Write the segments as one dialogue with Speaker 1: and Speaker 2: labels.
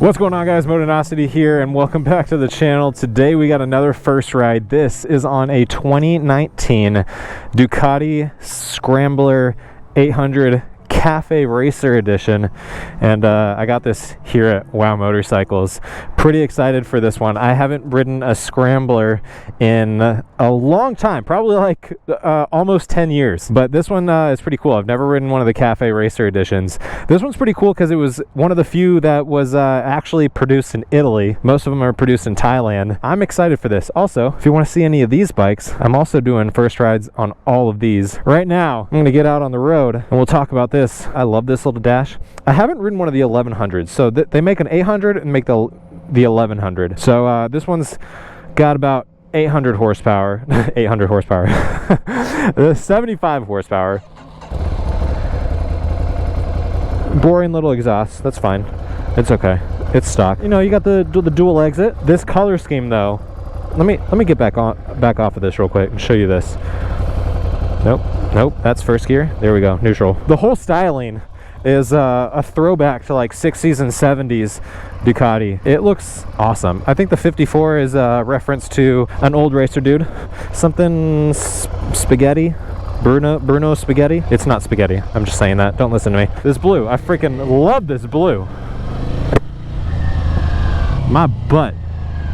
Speaker 1: What's going on, guys? Motonosity here, and welcome back to the channel. Today we got another first ride. This is on a 2019 Ducati Scrambler 800 Café Racer edition, and I got this here at Wow Motorcycles. Pretty excited for this one. I haven't ridden a Scrambler in a long time, probably like almost 10 years, but this one is pretty cool. I've never ridden one of the Café Racer editions. This one's pretty cool because it was one of the few that was actually produced in Italy. Most of them are produced in Thailand. I'm excited for this. Also, if you want to see any of these bikes, I'm also doing first rides on all of these. Right now, I'm going to get out on the road and we'll talk about this. I love this little dash. I haven't ridden one of the 1100s, so they make an 800 and make the 1100. So this one's got about 800 horsepower, 800 horsepower, 75 horsepower. Boring little exhaust, that's fine. It's okay. It's stock. You know, you got the dual exit. This color scheme though, let me get back off of this real quick and show you this. Nope, that's first gear. There we go, neutral. The whole styling is a throwback to like 60s and 70s Ducati. It looks awesome. I think the 54 is a reference to an old racer dude. Something Spaghetti. Bruno Spaggiari. It's not spaghetti. I'm just saying that. Don't listen to me. This blue. I freaking love this blue. My butt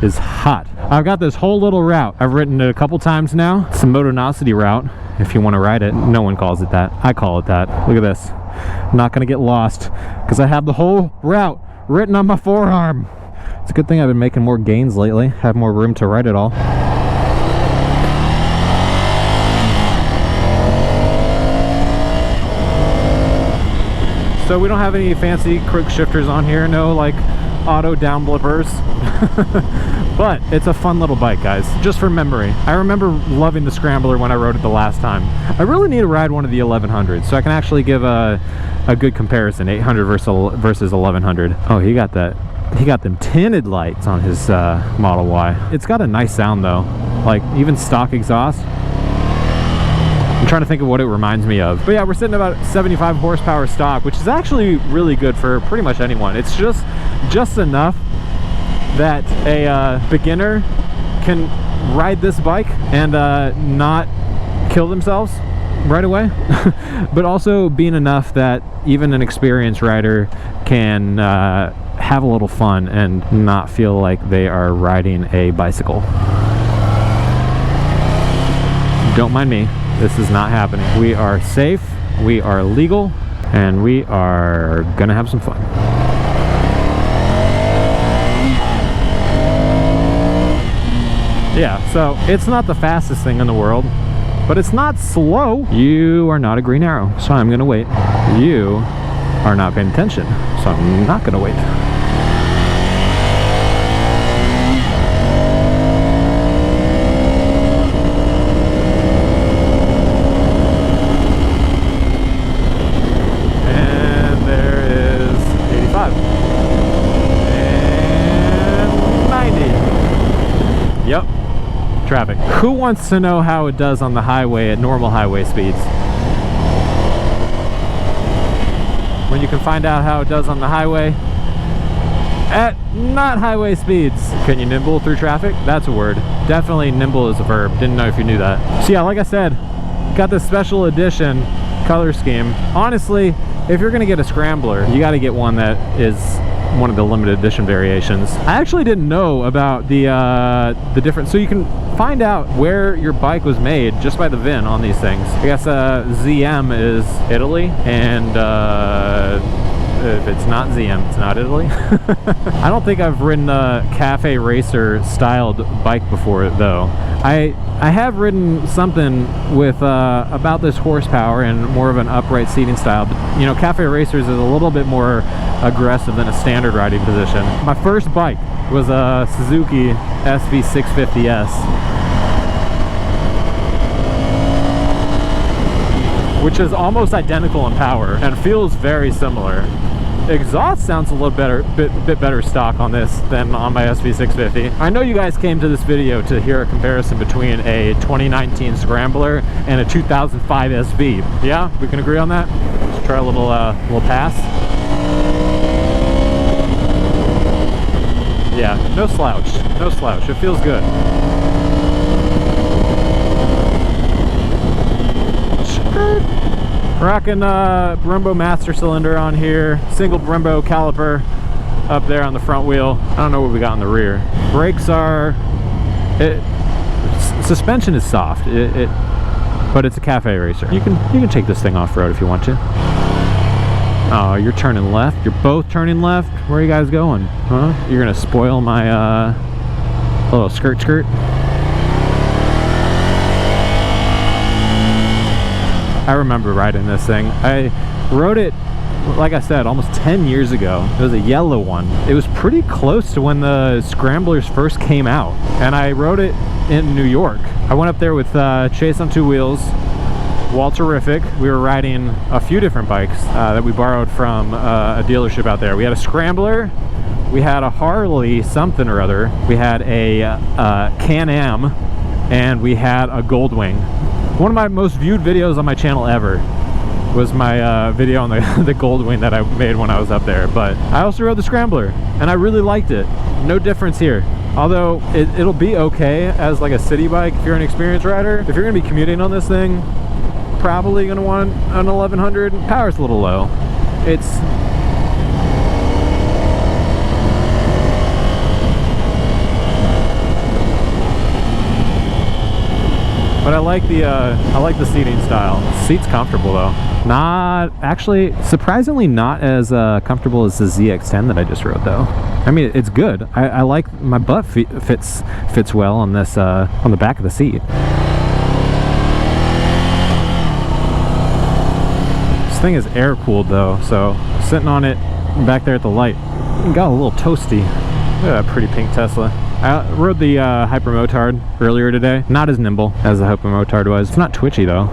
Speaker 1: is hot. I've got this whole little route. I've ridden it a couple times now. It's a Motonosity route. If you want to ride it, no one calls it that. I call it that. Look at this. I'm not gonna get lost because I have the whole route written on my forearm. It's a good thing I've been making more gains lately. Have more room to ride it all. So we don't have any fancy quick shifters on here. No like auto down blippers. But it's a fun little bike, guys, just for memory. I remember loving the Scrambler when I rode it the last time. I really need to ride one of the 1100s so I can actually give a good comparison, 800 versus 1100. Oh, he got them tinted lights on his Model Y. It's got a nice sound though, like even stock exhaust. I'm trying to think of what it reminds me of. But yeah, we're sitting about 75 horsepower stock, which is actually really good for pretty much anyone. It's just enough that a beginner can ride this bike and not kill themselves right away, but also being enough that even an experienced rider can have a little fun and not feel like they are riding a bicycle. Don't mind me. This is not happening. We are safe, we are legal, and we are gonna have some fun. Yeah, so it's not the fastest thing in the world, but it's not slow. You are not a green arrow, so I'm gonna wait. You are not paying attention, so I'm not gonna wait. And there is 85. And 90. Yep. Traffic. Who wants to know how it does on the highway at normal highway speeds? When you can find out how it does on the highway at not highway speeds. Can you nimble through traffic? That's a word. Definitely nimble is a verb. Didn't know if you knew that. So yeah, like I said, got this special edition color scheme. Honestly, if you're gonna get a Scrambler, you got to get one that is one of the limited edition variations. I actually didn't know about the different, so you can find out where your bike was made just by the VIN on these things. I guess ZM is Italy, and if it's not ZM, it's not Italy. I don't think I've ridden a Café Racer styled bike before though. I have ridden something with about this horsepower and more of an upright seating style, but you know, Café Racers is a little bit more aggressive than a standard riding position. My first bike was a Suzuki SV650S, which is almost identical in power and feels very similar. Exhaust sounds a little better, bit better stock on this than on my SV650. I know you guys came to this video to hear a comparison between a 2019 Scrambler and a 2005 SV. Yeah, we can agree on that. Let's try a little pass. Yeah, no slouch. No slouch. It feels good. Rocking Brembo master cylinder on here. Single Brembo caliper up there on the front wheel. I don't know what we got in the rear. Brakes are... suspension is soft. But it's a Café Racer. You can take this thing off-road if you want to. Oh, you're turning left. You're both turning left. Where are you guys going? Huh? You're gonna spoil my little skirt. I remember riding this thing. I rode it, like I said, almost 10 years ago. It was a yellow one. It was pretty close to when the Scramblers first came out. And I rode it in New York. I went up there with Chase on two wheels, Walterific. We were riding a few different bikes that we borrowed from a dealership out there. We had a Scrambler, we had a Harley something or other, we had a Can-Am, and we had a Goldwing. One of my most viewed videos on my channel ever was my video on the Goldwing that I made when I was up there. But I also rode the Scrambler, and I really liked it. No difference here. Although it'll be okay as like a city bike if you're an experienced rider. If you're gonna be commuting on this thing, probably gonna want an 1100. Power's a little low. It's but I like the seating style. Seat's comfortable though. Not actually, surprisingly not as comfortable as the ZX10 that I just rode though. I mean, it's good. I like my butt fits well on this on the back of the seat. This thing is air cooled though, so sitting on it back there at the light, it got a little toasty. Look at that pretty pink Tesla. I rode the Hypermotard earlier today. Not as nimble as the Hypermotard was. It's not twitchy though.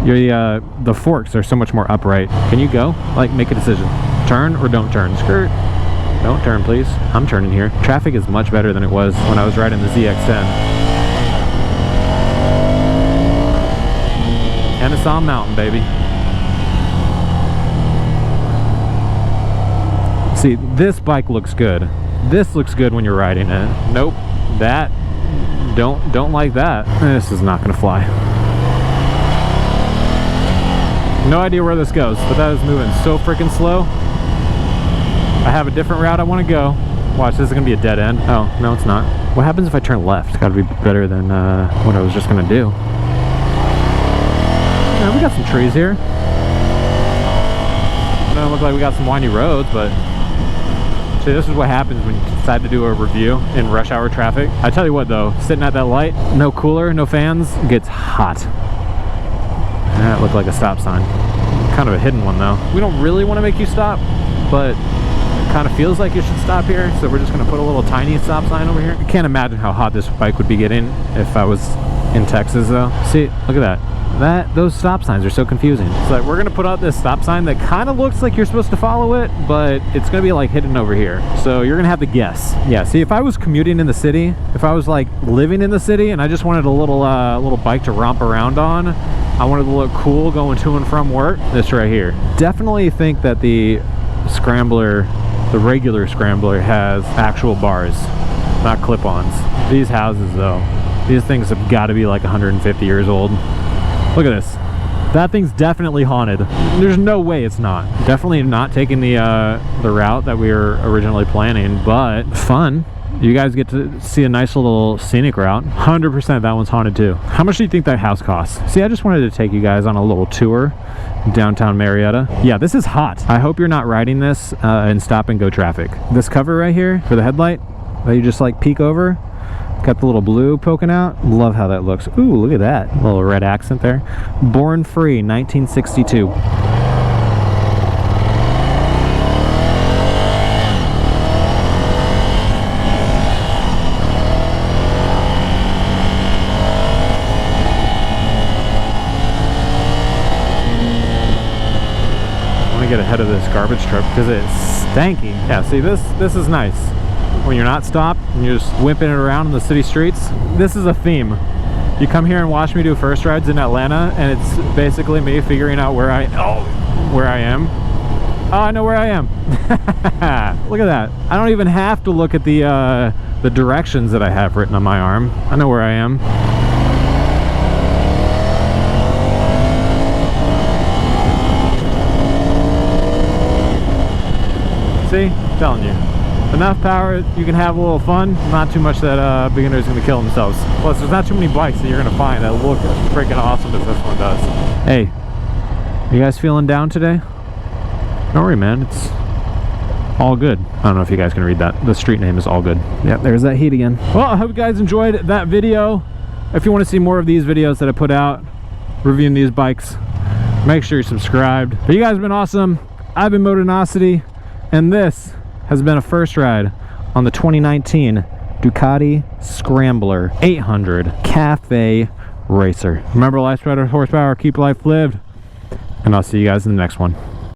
Speaker 1: The forks are so much more upright. Can you go? Like, make a decision. Turn or don't turn. Skirt. Don't turn, please. I'm turning here. Traffic is much better than it was when I was riding the ZX10. Kennesaw Mountain, baby. See, this bike looks good. This looks good when you're riding it. Nope. That, don't like that. This is not gonna fly. No idea where this goes, but that is moving so freaking slow. I have a different route I want to go. Watch, this is gonna be a dead end. Oh, no it's not. What happens if I turn left? It's gotta be better than what I was just gonna do. Yeah, we got some trees here. It doesn't look like we got some windy roads, but see, this is what happens when you decide to do a review in rush hour traffic. I tell you what though, sitting at that light, no cooler, no fans, it gets hot. That looked like a stop sign. Kind of a hidden one though. We don't really want to make you stop, but it kind of feels like you should stop here, so we're just going to put a little tiny stop sign over here. I can't imagine how hot this bike would be getting if I was in Texas though. See, look at that. Those stop signs are so confusing. It's like we're gonna put out this stop sign that kind of looks like you're supposed to follow it, but it's gonna be like hidden over here. So you're gonna have to guess. Yeah, see, if I was commuting in the city, if I was like living in the city and I just wanted a little bike to romp around on, I wanted to look cool going to and from work, this right here. Definitely think that the Scrambler, the regular Scrambler, has actual bars, not clip-ons. These houses though, these things have got to be like 150 years old. Look at this. That thing's definitely haunted. There's no way it's not. Definitely not taking the route that we were originally planning, but fun. You guys get to see a nice little scenic route. 100% that one's haunted too. How much do you think that house costs? See, I just wanted to take you guys on a little tour downtown Marietta. Yeah, this is hot. I hope you're not riding this in stop and go traffic. This cover right here for the headlight that you just like peek over, got the little blue poking out. Love how that looks. Ooh, look at that. A little red accent there. Born Free, 1962. I want to get ahead of this garbage truck because it's stanky. Yeah, see, this is nice. When you're not stopped and you're just whipping it around in the city streets. This is a theme. You come here and watch me do first rides in Atlanta, and it's basically me figuring out where I am. Oh, I know where I am. Look at that. I don't even have to look at the directions that I have written on my arm. I know where I am. See? I'm telling you. Enough power, you can have a little fun. Not too much that beginners are going to kill themselves. Plus, there's not too many bikes that you're going to find that look freaking awesome as this one does. Hey, you guys feeling down today? Don't worry, man. It's all good. I don't know if you guys can read that. The street name is All Good. Yep, there's that heat again. Well, I hope you guys enjoyed that video. If you want to see more of these videos that I put out reviewing these bikes, make sure you're subscribed. But you guys have been awesome. I've been Motonosity, and this has been a first ride on the 2019 Ducati Scrambler 800 Café Racer. Remember, life's better horsepower, keep life lived, and I'll see you guys in the next one.